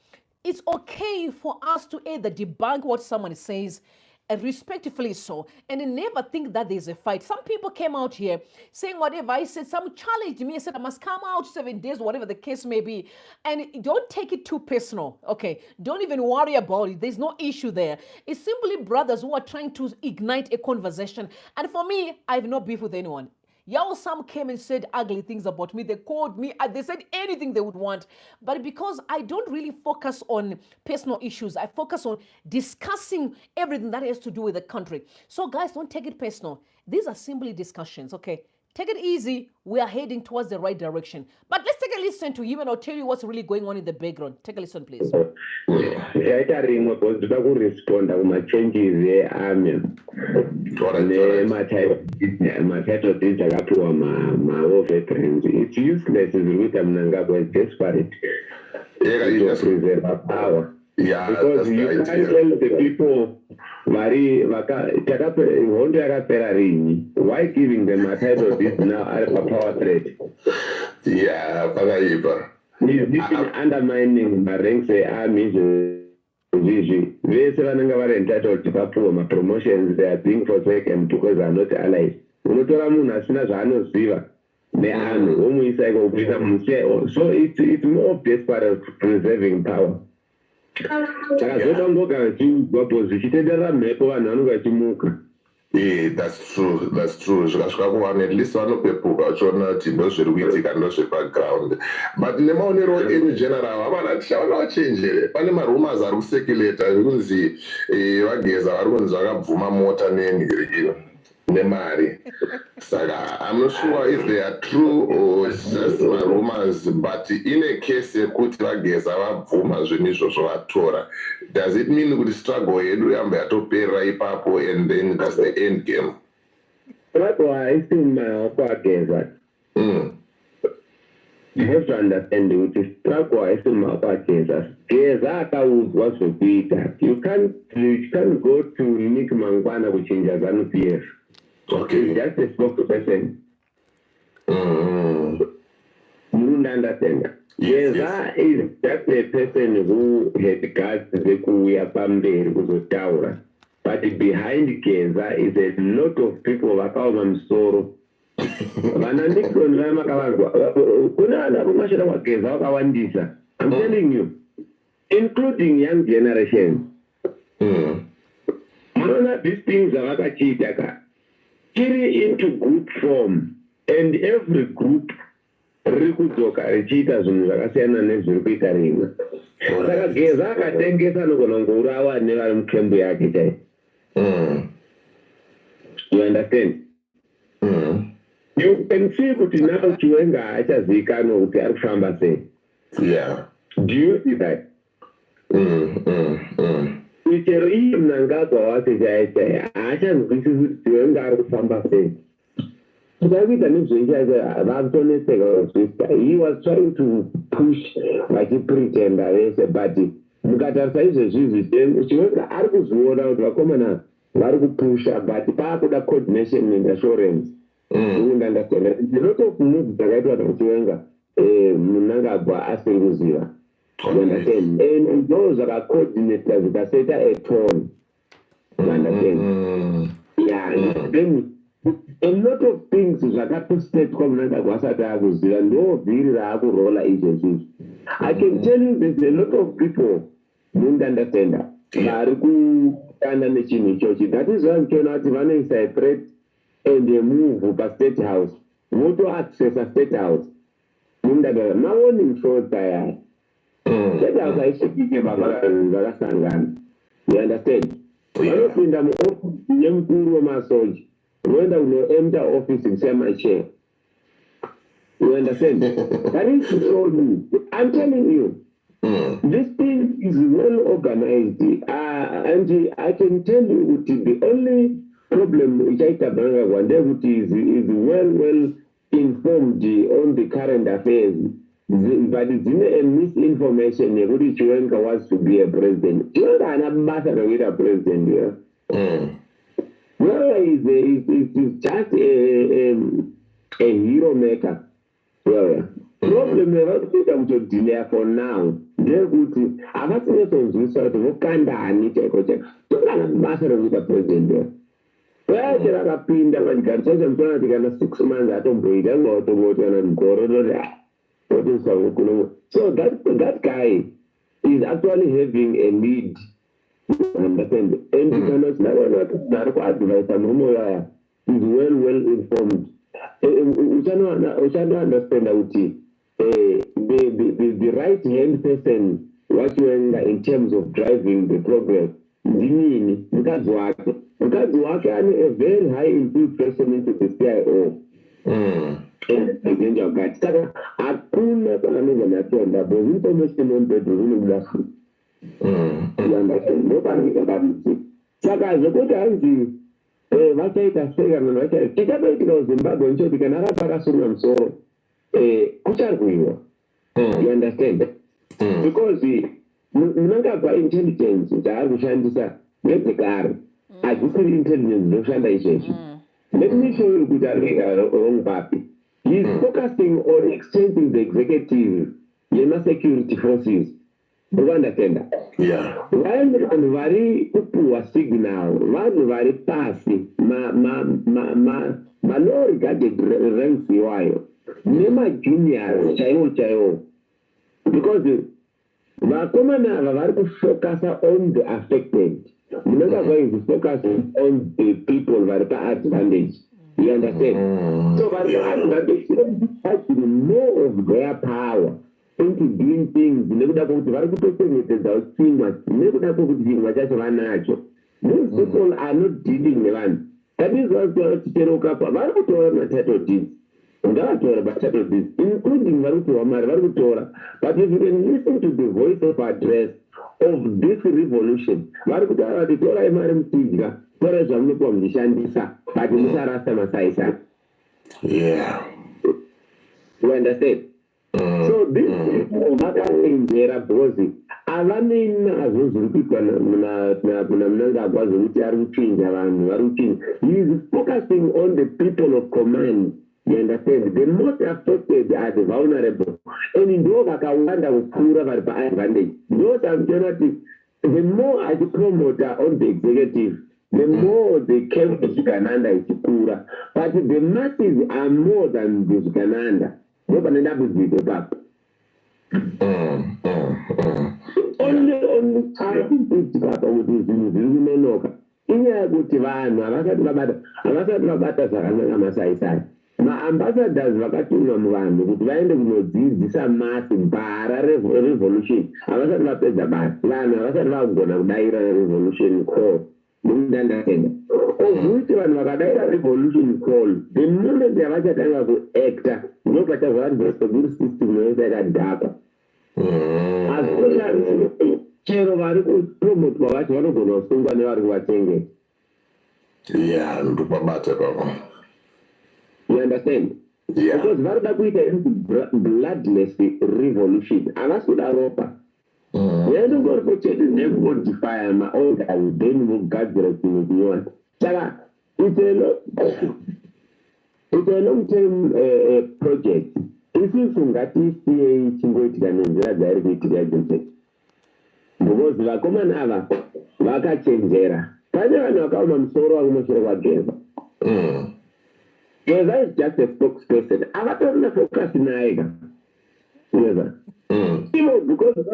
It's okay for us to either debunk what someone says, and respectfully so, and never think that there's a fight. Some people came out here saying whatever I said, some challenged me and said I must come out 7 days, whatever the case may be. And don't take it too personal, okay? Don't even worry about it. There's no issue there. It's simply brothers who are trying to ignite a conversation. And for me, I have no beef with anyone. Y'all, some came and said ugly things about me. They called me. They said anything they would want. But because I don't really focus on personal issues, I focus on discussing everything that has to do with the country. So guys, don't take it personal. These are simply discussions, okay? Take it easy. We are heading towards the right direction. But let's take a listen to him and I'll tell you what's really going on in the background. Take a listen, please. It's useless with Mnangagwa is desperate to preserve our power. Yeah, because you can't tell the people why giving them a title of this now a power threat? Yeah, he's undermining the ranks of armies. They are entitled to promotions. They are being forsaken because they are not allies. So it's more desperate preserving power. Yeah, that's true. That's true. Zvikasvika kuvanhu at least vanopepuka vachiona kuti ndozviri kuitika ndozvepaground. But nemaonero in general havana tichaona vachenjere. Pane marumors ari kusekuleta kunzi vageza vari kunzi vakabvuma mota nemari. Saka I'm not sure if they are true or it's just rumors, but in a case yekuti vageza vabvuma zvinhu izvozvo vatora, does it mean kuti struggle yedu yamba yatopera ipapo and then that's the end game? Struggle haisi mumaoko ageza. You have to understand kuti struggle haisi mumaoko ageza. Geza akaudzwa zvekuita. You can't go to Nick Mangwana kuchinja ZANU-PF. Okay. That's a spokesperson. You don't understand. Yes, Geza is just a person who had guts zvekuuya pamberi kuzotaura. But behind Geza is a lot of people vakaoma musoro. Vana Nixon vamakavazwa. Kuna vamashira kwaGeza vakawandisa. I'm telling you, including young generation. Unoona these things avakachiita ka. Kiri into group form, and every group rikudzoka richiita zvinhu zvakasiyana nezviri kuita rimwe. Saka Geza akatengesa nogona ngourawa nevari mukembu yake chai. You understand? You can see kuti now Chiwenga haachazivikanwa kuti ari kufamba sei. Yeah. Do you see that? Chero iye Mnangagwa wake chaiye haachazwisisi kuti Chiwenga ari kufamba sei. Kuita nezvechaizvo vakutoneseka kuzwisisa. He was trying to push vachipretenda vese, but mukatarisa izvezvi Chiwenga ari kuzviona kuti vakomana vari kupusha, but paakuda coordination and assurance. You understand? A lot of moves dzakaitwa naChiwenga Mnangagwa asiri kuziva. You understand? And those are coordinators zikaseta a tone. You understand? Yeah. Then a lot of things zvakapostetwa Mnangagwa asati akuziva ndovhiri raakurola izvezvi. I can tell you there's a lot of people don't understand vari kutanda nechinhu ichochi. That is why muchiona kuti vanoisa a threat and a move pa-state house. Voto access a state house. Mundadada ma-warning shots aya. State house haisvikike vakasangana. You understand? Vanopinda muofisi yemukuru wemasoja. Voenda kunoempta office kusema-chair. You understand? That is to show you. I'm telling you. This thing is well organized. And I can tell you the only problem ichaita Mnangagwa ndekuti is well informed on the current affairs, but it's a misinformation yekuti Chiwenga wants to be a president. Chiwenga haana basa rekuita president here. Well, is just a hero maker. Well, problem yavakuita kutodilea for now ndekuti avatinetsonzwisa kuti vokandani chaiko chaiko. Chiwenga haana basa rekuita president here. Vache rakapinda pachigaro chacho mutoona kuti kana 6 months atomboita ngautomoti kana mugoro otosakuno. So that guy is actually having a lead. Understand? And kana sinaona kuti ari kuadvisa murume waya is well informed. Uchano understand kuti the right hand person wachiwenga in terms of driving the progress ndinini mukadzi wake. Mukadzi wake ane a very high infiltration into the CIO. Wakati saka hakuna pakanonga natonda because information on bedroom inobuda futi. Ndopanika kabisa. Saka zvokuti hanzi vachaita sei kana vachaita tichatoitika kuZimbabwe nchoti kana rapakasunga musoro kuchari kuiwa. You understand? Because Mnangagwa intelligence dzaari kushandisa ngedzekare hadzisiri intelligence dzinoshanda izvezvi. Let me show you kuti ari wrong papi. He is focusing on exchanging the executive yema-security forces. You understand? Yeah. Vanhu vari kupuhwa signal, vanhu vari pasi ma-low regarded ranks iwayo nema-juniors chaiwo. Because vakomana ava vari kufocasa on the affected. Mnangagwa is focusing on the people that are advantage. You understand? So that advantage has more of their power into doing things. Nekuda kuti vari kutochengetedza utsimwa, nekuda kuti chimwa chacho vanacho. Those people are not dealing nevanhu. That is why ticheroka vari kutora matitle deeds. Ngavatora matitle deeds, including vari kutorwa mari vari kutora. But if you can listen to the voice of address of this revolution, vari kutaura kuti torai mari muchidya, torai zvamunopiwa muchishandisa, but musarasa masaisai. Yeah. You understand? So this vakaenjera because havane nazvo zviri kuitwa muna Mnangagwa zvokuti ari kuchinja vanhu vari kuchinja. He is focusing on the people of command. You understand? The most affected are the vulnerable. And ndo vakawanda kupfuura vari paadvantage. Ndo tamuchiona kuti the more achipromota on the executive, the more the camp zvikananda ichikura. But the masses are more than the zvikananda. Ndo pane dambudziko ipapo. Only time ichikapa kuti zvinhu zviri kunonoka inyaya yekuti vanhu havasati vabata zvakanaka masaisai. Maambassadors vakatumwa muvanhu kuti vaende kunodzidzisa masi bhara revolution havasati vapedza basa. Vanhu havasati vagona kudaira revolution call. Mundandakenda ovuti vanhu vakadaira revolution call, the moment yavachatanga kuacta ndopachazovanhu security system yose yakadhakwa. Chero vari kupromotwa vacho vanogona kusungwa nevari kuvatengesa. Yeah, ndopabata pavo. You understand? Yeah. Because varida kuita bloodless revolution. Havasi kuda ropa. Yaindongoripo chete nekungodefire maorgans then vogadzira chimwe chinyowani. Saka it's a long term project. Isusu ngatisiyei chingoitika nenzira dzairi kuitika idzodzo. Because vakomana ava vakachenjera. Pane vanhu vakaoma musoro wakumushure kwaGEZA. GEZA is just a spokesperson. Avatorina focus naega. GEZA. People, because of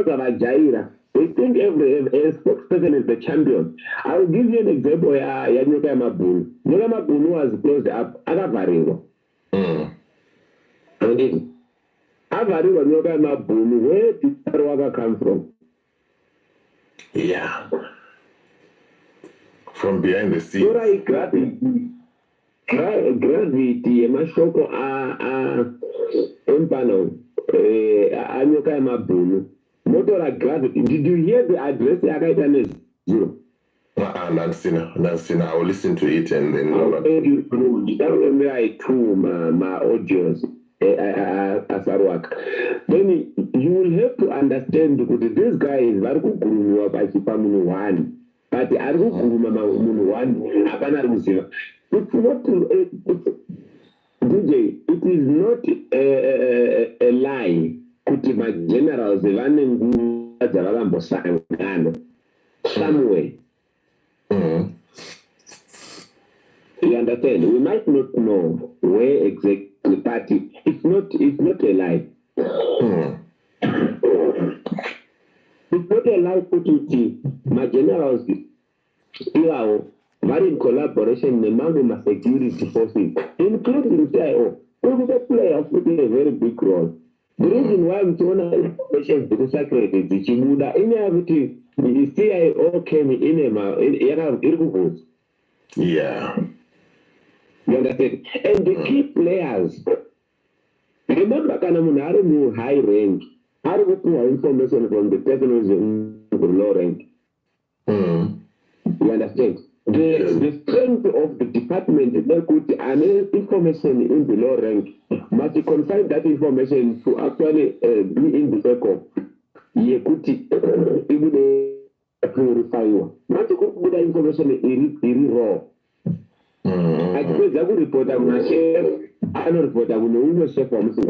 they think every spokesperson is the champion. I will give you an example. Nyoka Mabunu. Nyoka Mabunu was closed up. Agavariwa. Avariwa Nyoka Mabunu. Where did Sarawaka come from? Yeah. From behind the scenes. Gravity, mashoko empano, Anyoka Mabunu. Motor gravity. Did you hear the address? Zero. Nansina. I will listen to it and then. I too my audios. Then you will have to understand that this guy is very good by Chipamunu one. But I don't know one. It's not DJ, it is not a lie. Kutima generals somewhere. You understand? We might not know where exactly, but it's not a lie. It's not a lie to my generals are in collaboration among my security forces, including the CIO, who play a very big role. The reason why I'm doing information to the secretary is Chimuda in everything. The CIO came in a yeah. You understand? And the key players, remember, Kanamunaru high rank. How do we have information from the person who's low rank? You understand? The strength of the department is not good, and information in the low rank must confine that information to actually be in the circle. You could even purify you. Not to put that information in raw. I suppose I would report on my chef. I don't report on no chef for Mr.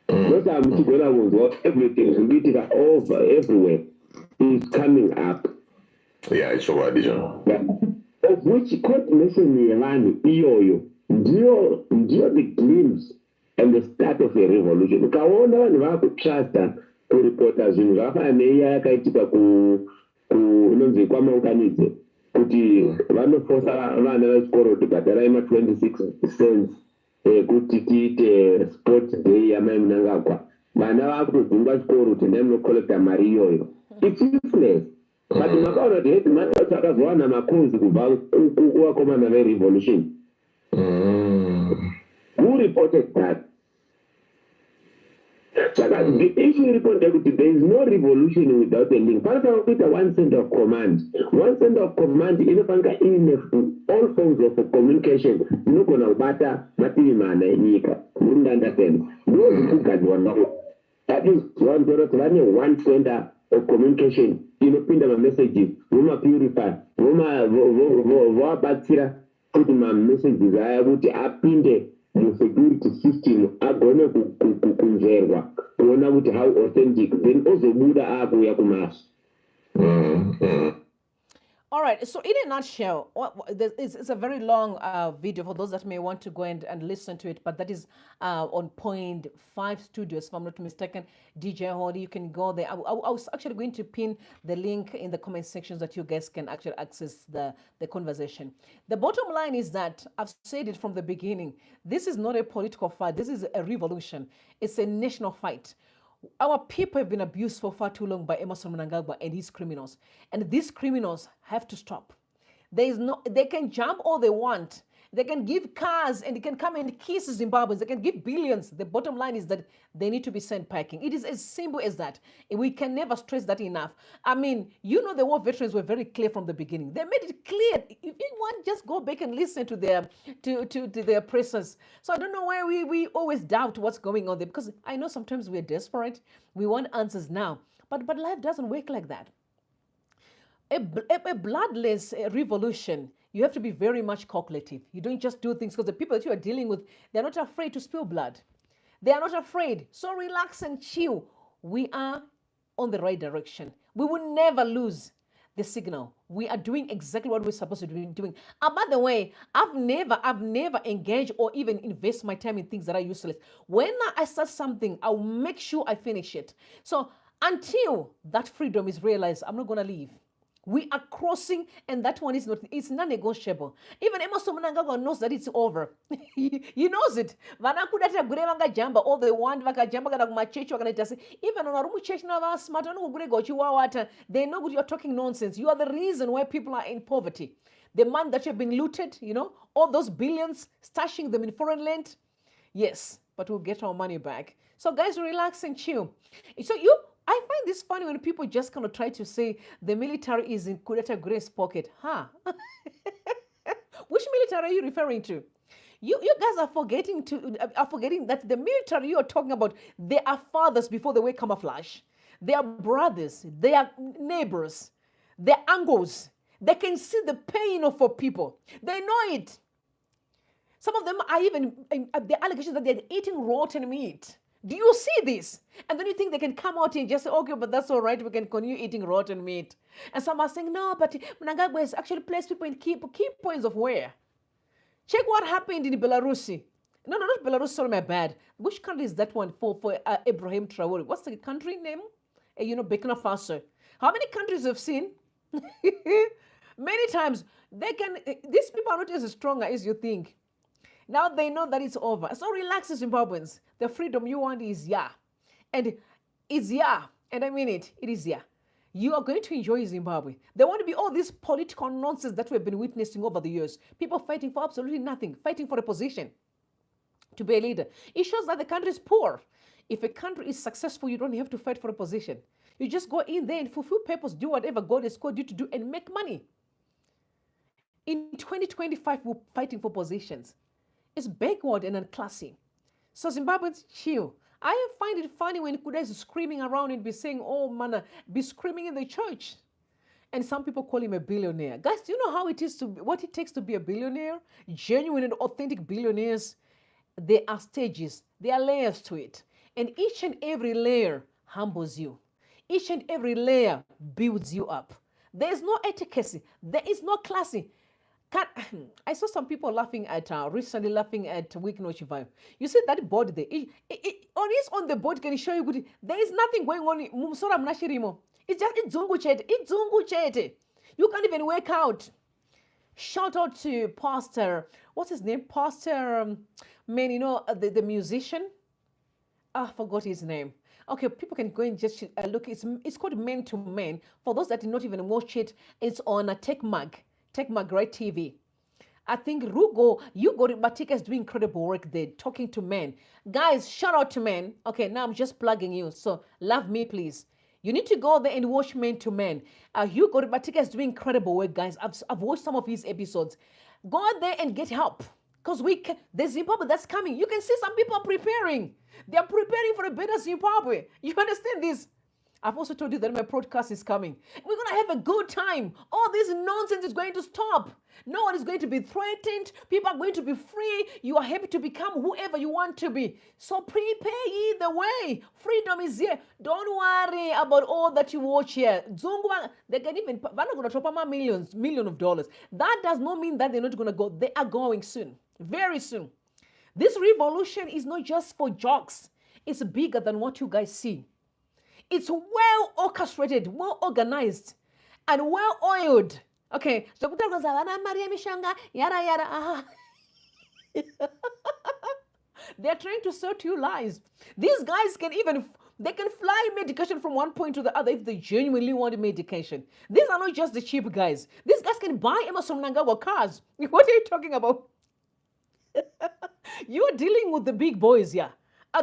What I'm together with everything to be over everywhere is coming up. Yeah, it's a addition. Of which coordination in Iran, the glimpse and the start of a revolution. Kaona vanhu vakutrasta kureporters zvinhu zvakafanira yakaitika unonzi kwamaunganidze kuti vanofosa vana vechikoro kuti bhadharai ma26 cents kuti tiite sport day yamai Mnangagwa. Vana vakutodzingwa chikoro kuti ndai munokolekta mari iyoyo. It's useless. But makaona kuti headmaster akazowana makozi kubva kuvakomana verevolution. Who reported that? The issue reported that there is no revolution without a link. Panafanira kuita one center of command. One center of command inofanira ine all forms of communication inogona kubata mativi mana enyika. Muri understand? Those kugadzirwa navo. That is one product. One center of communication inopinda messages, vomapurify, vovabatsira kuti messages aya kuti apinde security system agone kunzverwa kuona kuti how authentic then ozobuda akuya kumasi. All right, so in a nutshell, it's a very long video for those that may want to go and listen to it, but that is on Point 5 Studios, if I'm not mistaken. DJ Holly, you can go there. I was actually going to pin the link in the comment sections that you guys can actually access the conversation. The bottom line is that, I've said it from the beginning, this is not a political fight, this is a revolution. It's a national fight. Our people have been abused for far too long by Emmerson Mnangagwa and his criminals. And these criminals have to stop. They can jump all they want. They can give cars and they can come and kiss Zimbabweans. They can give billions. The bottom line is that they need to be sent packing. It is as simple as that. We can never stress that enough. I mean, you know, the war veterans were very clear from the beginning. They made it clear. If you want, just go back and listen to their oppressors. So I don't know why we always doubt what's going on there, because I know sometimes we're desperate. We want answers now. But life doesn't work like that. A bloodless revolution, you have to be very much calculative. You don't just do things because the people that you are dealing with, they're not afraid to spill blood. They are not afraid. So relax and chill. We are on the right direction. We will never lose the signal. We are doing exactly what we're supposed to be doing. By the way, I've never engaged or even invest my time in things that are useless. When I start something, I'll make sure I finish it. So until that freedom is realized, I'm not going to leave. We are crossing, and that one is not, it's non-negotiable. Even Emmerson Mnangagwa knows that it's over. He knows it. All they want, even on a church now, smart, they know what you're talking nonsense. You are the reason why people are in poverty. The man that you've been looted, you know, all those billions, stashing them in foreign land. Yes, but we'll get our money back. So guys, relax and chill. So I find this funny when people just kind of try to say the military is in Kuda Grace's pocket. Which military are you referring to? You guys are forgetting that the military you are talking about, they are fathers before they wear camouflage. They are brothers. They are neighbors. They are uncles. They can see the pain of our people. They know it. Some of them are even the allegations that they're eating rotten meat. Do you see this? And then you think they can come out and just say, okay, but that's all right, we can continue eating rotten meat. And some are saying, no, but Mnangagwa has actually placed people in key points of where? Check what happened in Belarus. No, not Belarus, sorry, my bad. Which country is that one for Ibrahim Traore? What's the country name? Burkina Faso. How many countries have seen? Many times, these people are not as strong as you think. Now they know that it's over. So relax, Zimbabweans. The freedom you want is yeah. And it's yeah. And I mean it. It is yeah. You are going to enjoy Zimbabwe. There want to be all this political nonsense that we've been witnessing over the years. People fighting for absolutely nothing. Fighting for a position to be a leader. It shows that the country is poor. If a country is successful, you don't have to fight for a position. You just go in there and fulfill purpose, do whatever God has called you to do and make money. In 2025, we're fighting for positions. It's backward and unclassy. So Zimbabweans, chill. I find it funny when Kuda is screaming around and be saying, oh man, be screaming in the church. And some people call him a billionaire. Guys, do you know what it takes to be a billionaire? Genuine and authentic billionaires, there are stages, there are layers to it. And each and every layer humbles you. Each and every layer builds you up. There is no etiquette. There is no classy. I saw some people recently laughing at Week No Chivayo. You see that board there? On the board can show you good. There is nothing going on. It's just idzungu chete. You can't even work out. Shout out to Pastor, what's his name? Pastor, man, the musician. I forgot his name. Okay, people can go and just look. It's called Men to Men. For those that did not even watch it, it's on a Tech Mag, right TV. I think Rugo, Batika is doing incredible work there, talking to men. Guys, shout out to men. Okay, now I'm just plugging you. So love me, please. You need to go there and watch Men to Men. Hugo Batika is doing incredible work, guys. I've watched some of his episodes. Go there and get help. Because there's Zimbabwe that's coming. You can see some people are preparing. They're preparing for a better Zimbabwe. You understand this? I've also told you that my podcast is coming. We're going to have a good time. All this nonsense is going to stop. No one is going to be threatened. People are going to be free. You are happy to become whoever you want to be. So prepare ye the way. Freedom is here. Don't worry about all that you watch here. Zungwa, they can even, they're not going to drop million of dollars. That does not mean that they're not going to go. They are going soon. Very soon. This revolution is not just for jokes. It's bigger than what you guys see. It's well orchestrated, well organized, and well oiled. Okay. They're trying to sell to you lies. These guys they can fly medication from one point to the other if they genuinely want medication. These are not just the cheap guys. These guys can buy Emerson Mnangagwa cars. What are you talking about? You're dealing with the big boys here.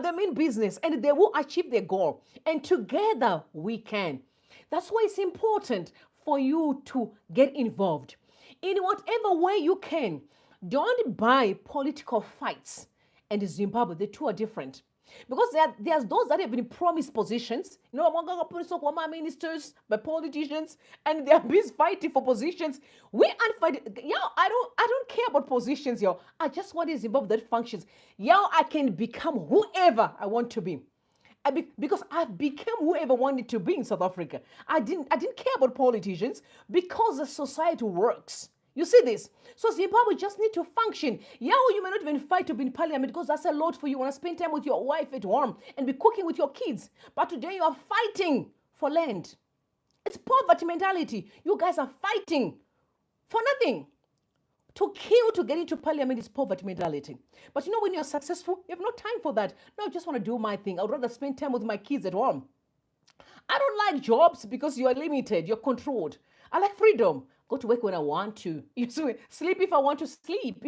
They mean business, and they will achieve their goal. And together we can. That's why it's important for you to get involved. In whatever way you can, don't buy political fights. And Zimbabwe, the two are different. Because there's those that have been promised positions, ministers, by politicians, and they're busy fighting for positions. We aren't fighting. I don't care about positions, I just want a Zimbabwe that functions. I can become whoever I want to be. Because I've become whoever I wanted to be in South Africa. I didn't care about politicians because the society works. You see this? So Zimbabwe just need to function. You may not even fight to be in parliament because that's a lot for you. You want to spend time with your wife at home and be cooking with your kids. But today you are fighting for land. It's poverty mentality. You guys are fighting for nothing. To kill to get into parliament is poverty mentality. But when you're successful, you have no time for that. No, I just want to do my thing. I would rather spend time with my kids at home. I don't like jobs because you are limited. You're controlled. I like freedom. Go to work when I want to. Sleep if I want to sleep.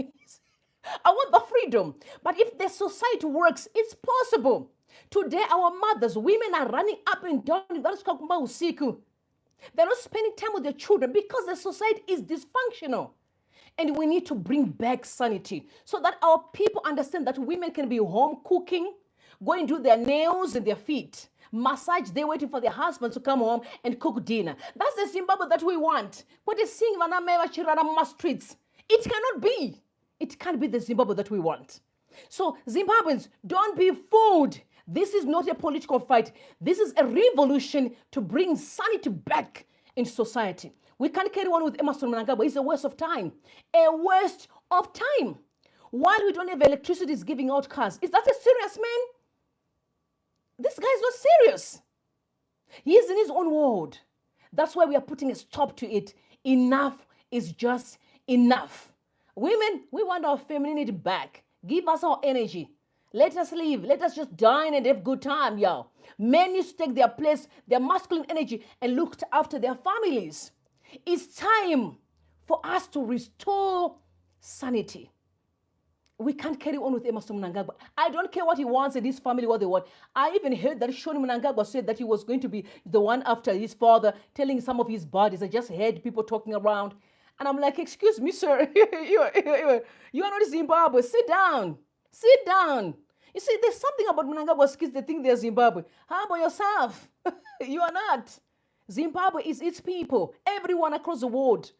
I want the freedom. But if the society works, it's possible. Today, our mothers, women are running up and down. They're not spending time with their children because the society is dysfunctional. And we need to bring back sanity so that our people understand that women can be home cooking, go and do their nails and their feet. Massage, they're waiting for their husbands to come home and cook dinner. That's the Zimbabwe that we want. What is seeing Vanameva streets? It cannot be. It can't be the Zimbabwe that we want. So Zimbabweans, don't be fooled. This is not a political fight. This is a revolution to bring sanity back in society. We can't carry on with Emerson Mnangagwa. It's a waste of time. A waste of time. While we don't have electricity, is giving out cars. Is that a serious man? This guy is not serious. He is in his own world. That's why we are putting a stop to it. Enough is just enough. Women, we want our femininity back. Give us our energy. Let us live. Let us just dine and have good time, y'all. Men need to take their place, their masculine energy, and look after their families. It's time for us to restore sanity. We can't carry on with Emerson Mnangagwa. I don't care what he wants and his family, what they want. I even heard that Shoni Mnangagwa said that he was going to be the one after his father, telling some of his buddies. I just heard people talking around. And I'm like, excuse me, sir. you are not Zimbabwe. Sit down. Sit down. You see, there's something about Mnangagwa's kids. They think they're Zimbabwe. How about yourself? You are not. Zimbabwe is its people. Everyone across the world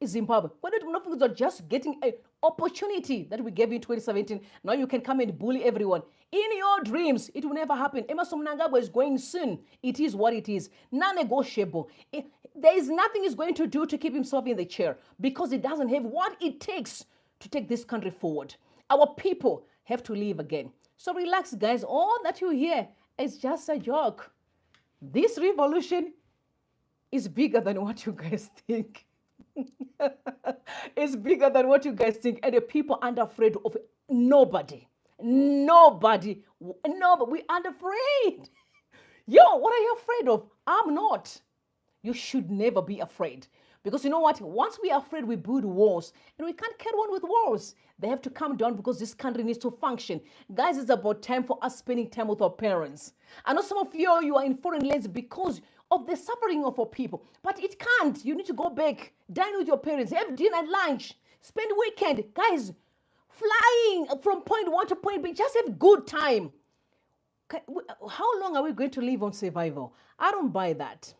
is Zimbabwe. Whether Mnangagwa are just getting an opportunity that we gave in 2017, now you can come and bully everyone. In your dreams, it will never happen. Emerson Mnangagwa is going soon. It is what it is. Non-negotiable. There is nothing he's going to do to keep himself in the chair because he doesn't have what it takes to take this country forward. Our people have to live again. So relax, guys. All that you hear is just a joke. This revolution is bigger than what you guys think. It's bigger than what you guys think, and the people aren't afraid of nobody. Nobody. No, we aren't afraid. Yo, what are you afraid of? I'm not. You should never be afraid. Because you know what? Once we are afraid, we build walls. And we can't carry on with walls. They have to come down because this country needs to function. Guys, it's about time for us spending time with our parents. I know some of you are in foreign lands because of the suffering of our people. But it can't. You need to go back. Dine with your parents. Have dinner, lunch. Spend weekend. Guys, flying from point one to point B. Just have good time. How long are we going to live on survival? I don't buy that.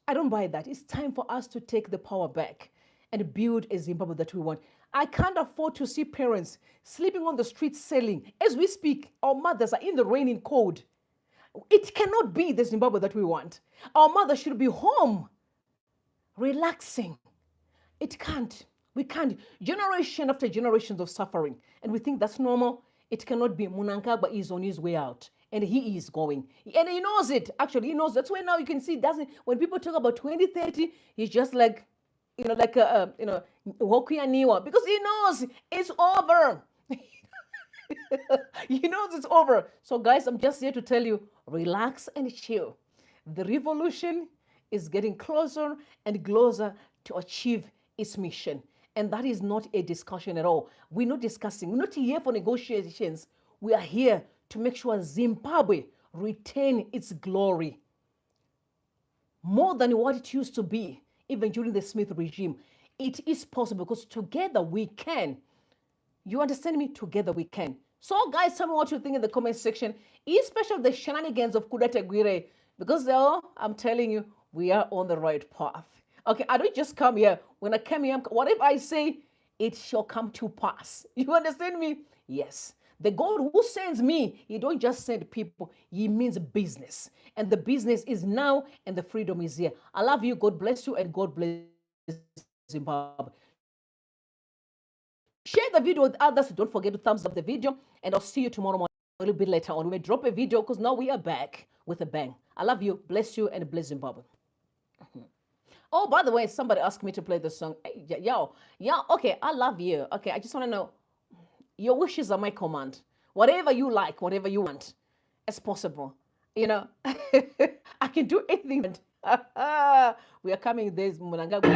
I don't buy that. It's time for us to take the power back and build a Zimbabwe that we want. I can't afford to see parents sleeping on the streets selling. As we speak, our mothers are in the rain in cold. It cannot be the Zimbabwe that we want. Our mothers should be home, relaxing. It can't. We can't. Generation after generations of suffering. And we think that's normal. It cannot be. Mnangagwa is on his way out. And he is going. And he knows it. Actually, he knows. That's why now you can see, doesn't, when people talk about 2030, he's just like, like Niwa. Because he knows it's over. He knows it's over. So guys, I'm just here to tell you, relax and chill. The revolution is getting closer and closer to achieve its mission. And that is not a discussion at all. We're not discussing. We're not here for negotiations. We are here to make sure Zimbabwe retain its glory. More than what it used to be, even during the Smith regime. It is possible because together we can. You understand me? Together we can. So guys, tell me what you think in the comment section, especially the shenanigans of Kuda, because I'm telling you, we are on the right path. Okay, I don't just come here. When I come here, whatever I say, it shall come to pass. You understand me? Yes. The God who sends me, he don't just send people, he means business. And the business is now and the freedom is here. I love you. God bless you and God bless Zimbabwe. Share the video with others. Don't forget to thumbs up the video. And I'll see you tomorrow morning a little bit later on. We may drop a video because now we are back with a bang. I love you. Bless you and bless Zimbabwe. Oh, by the way, somebody asked me to play the song. Hey, okay, I love you. Okay, I just want to know, your wishes are my command. Whatever you like, whatever you want, as possible. I can do anything. We are coming. There's Mnangagwa.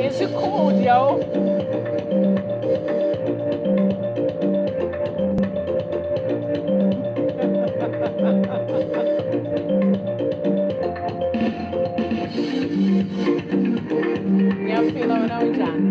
It's cold, yo. Ngiyafila wena unjani?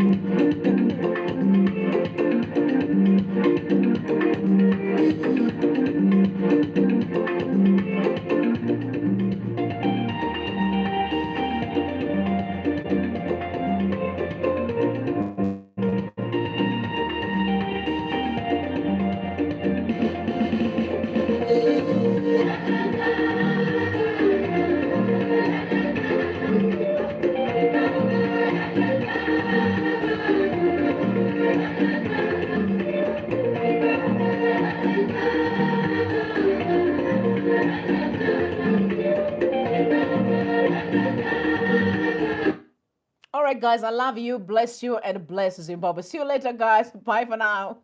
All right, guys, I love you, bless you, and bless Zimbabwe. See you later, guys. Bye for now.